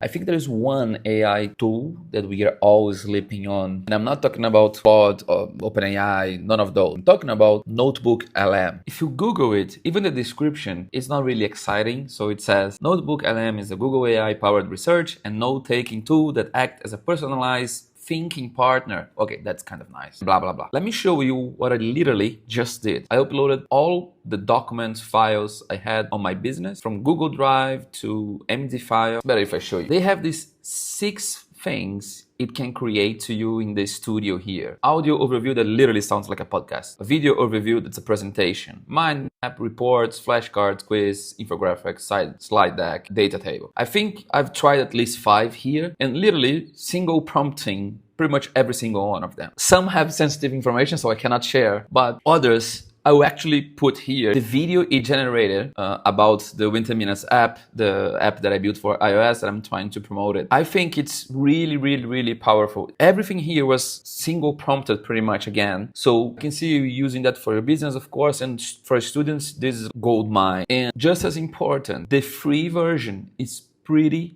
I think there is one AI tool that we are always sleeping on. And I'm not talking about Claude or OpenAI, none of those. I'm talking about NotebookLM. If you Google it, even the description is not really exciting. So it says NotebookLM is a Google AI powered research and note-taking tool that acts as a personalized thinking partner. Okay, that's kind of nice. Blah, blah, blah. Let me show you what I literally just did. I uploaded all the documents, files I had on my business from Google Drive to MD files. Better if I show you. They have these 6 things it can create to you in the studio here. Audio overview that literally sounds like a podcast. A video overview that's a presentation. Mind map, reports, flashcards, quiz, infographics, slide deck, data table. I think I've tried at least 5 here and literally single prompting pretty much every single one of them. Some have sensitive information so I cannot share, but others I will actually put here the video it generated about the Winter Minas app, the app that I built for iOS that I'm trying to promote it. I think it's really powerful. Everything here was single prompted pretty much again. So you can see you using that for your business, of course, and for students, this is gold mine. And just as important, the free version is pretty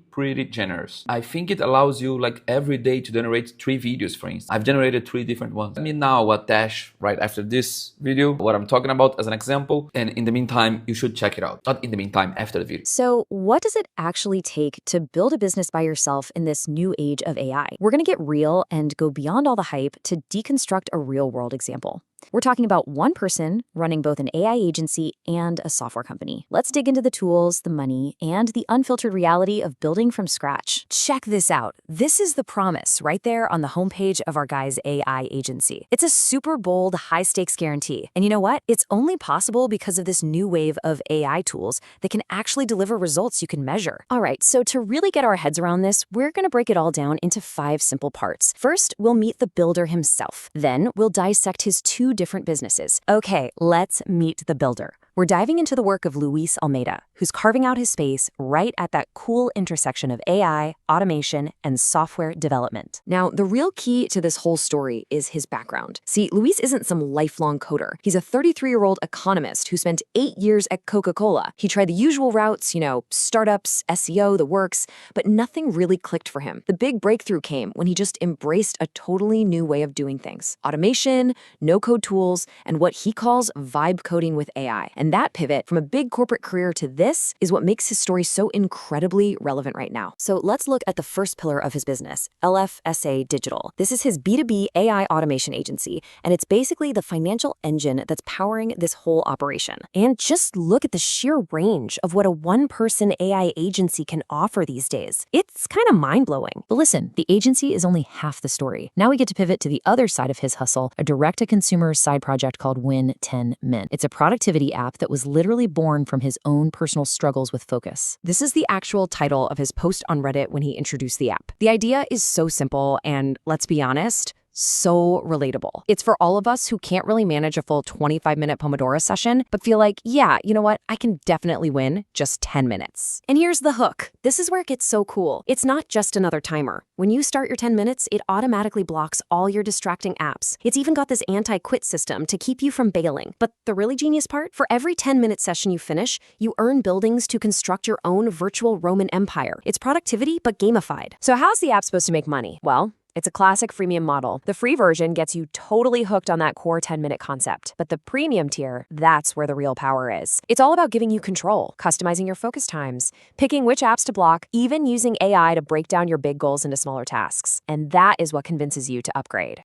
generous. I think it allows you like every day to generate 3 videos, for instance. I've generated 3 different ones. Let me now attach right after this video what I'm talking about as an example. And in the meantime, you should check it out. Not in the meantime, after the video. So what does it actually take to build a business by yourself in this new age of AI? We're going to get real and go beyond all the hype to deconstruct a real world example. We're talking about one person running both an AI agency and a software company. Let's dig into the tools, the money, and the unfiltered reality of building from scratch. Check this out. This is the promise right there on the homepage of our guy's AI agency. It's a super bold, high-stakes guarantee. And you know what? It's only possible because of this new wave of AI tools that can actually deliver results you can measure. All right, so to really get our heads around this, we're going to break it all down into 5 simple parts. First, we'll meet the builder himself. Then we'll dissect his 2 different businesses. Okay, let's meet the builder. We're diving into the work of Luis Almeida, who's carving out his space right at that cool intersection of AI, automation, and software development. Now, the real key to this whole story is his background. See, Luis isn't some lifelong coder. He's a 33-year-old economist who spent 8 years at Coca-Cola. He tried the usual routes, startups, SEO, the works, but nothing really clicked for him. The big breakthrough came when he just embraced a totally new way of doing things. Automation, no-code tools, and what he calls vibe coding with AI. And that pivot from a big corporate career to this is what makes his story so incredibly relevant right now. So let's look at the first pillar of his business, LFSA Digital. This is his B2B AI automation agency, and it's basically the financial engine that's powering this whole operation. And just look at the sheer range of what a one-person AI agency can offer these days. It's kind of mind-blowing. But listen, the agency is only half the story. Now we get to pivot to the other side of his hustle, a direct-to-consumer side project called Win 10 Mint. It's a productivity app that was literally born from his own personal struggles with focus. This is the actual title of his post on Reddit when he introduced the app. The idea is so simple and, let's be honest, so relatable. It's for all of us who can't really manage a full 25-minute Pomodoro session, but feel like, yeah, you know what? I can definitely win just 10 minutes. And here's the hook. This is where it gets so cool. It's not just another timer. When you start your 10 minutes, it automatically blocks all your distracting apps. It's even got this anti-quit system to keep you from bailing. But the really genius part? For every 10-minute session you finish, you earn buildings to construct your own virtual Roman empire. It's productivity, but gamified. So how's the app supposed to make money? Well, it's a classic freemium model. The free version gets you totally hooked on that core 10-minute concept. But the premium tier, that's where the real power is. It's all about giving you control, customizing your focus times, picking which apps to block, even using AI to break down your big goals into smaller tasks. And that is what convinces you to upgrade.